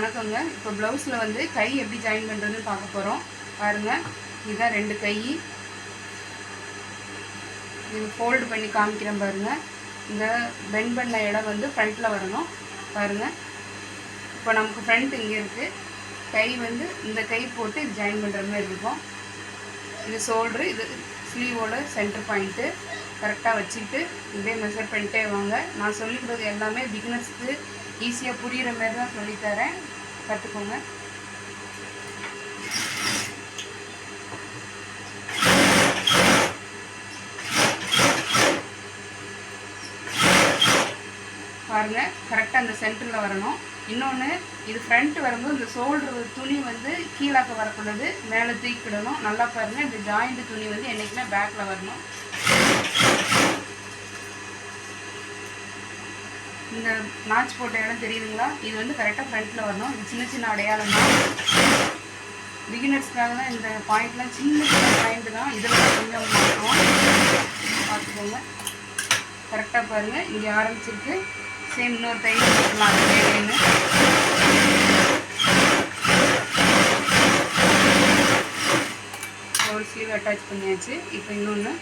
வணக்கங்க. இப்போ ப்ளவுஸில் வந்து கை எப்படி ஜாயின் பண்ணுறதுன்னு பார்க்க போகிறோம். பாருங்கள், இதுதான் 2 கை. இது ஃபோல்டு பண்ணி காமிக்கிறேன் பாருங்கள். இந்த பெண்ட் பண்ண இடம் வந்து ஃப்ரண்ட்டில் வரணும். பாருங்கள், இப்போ நமக்கு ஃப்ரண்ட் இங்கே இருக்குது. கை வந்து இந்த கை போட்டு இது ஜாயின் பண்ணுற மாதிரி இருக்கும். இது ஷோல்ட்ரு, இது ஸ்லீவோட சென்டர் பாயிண்ட்டு. கரெக்டாக வச்சுக்கிட்டு இதே மெஷர் பண்ணிட்டே வாங்க. நான் சொல்லிக்கிறது எல்லாமே பிகினர்ஸ்க்கு ஈஸியாக புரிகிற மாதிரி தான் சொல்லித்தரேன். கற்றுக்கோங்க. பாருங்கள், கரெக்டாக அந்த சென்டரில் வரணும். இன்னொன்று, இது ஃப்ரண்ட் வரும்போது இந்த ஷோல்டர் துணி வந்து கீழாக்க வரக்கூடாது, மேலே தூக்கிடணும். நல்லா பாருங்கள், இந்த ஜாயிண்ட் துணி வந்து என்றைக்குமே பேக்கில் வரணும். இந்த நாச் போட்ட இடம் தெரியுதுங்களா? இது வந்து கரெக்டாக ஃப்ரண்ட்டில் வரணும். இது சின்ன சின்ன அடையாளம் தான். பிகினர்ஸ்க்காக தான் இந்த பாயிண்ட்லாம் சின்ன சின்ன பாயிண்ட்டு தான். இதெல்லாம் கொஞ்சம் மாற்றோம், பார்த்துக்கோங்க. கரெக்டாக பாருங்கள், இங்கே ஆரம்பிச்சிருக்கு. சேம் இன்னொரு தையல் போட்டுடலாம். அது தேவைன்னு ஒரு ஸ்லீவ் அட்டாச் பண்ணியாச்சு. இப்போ இன்னொன்று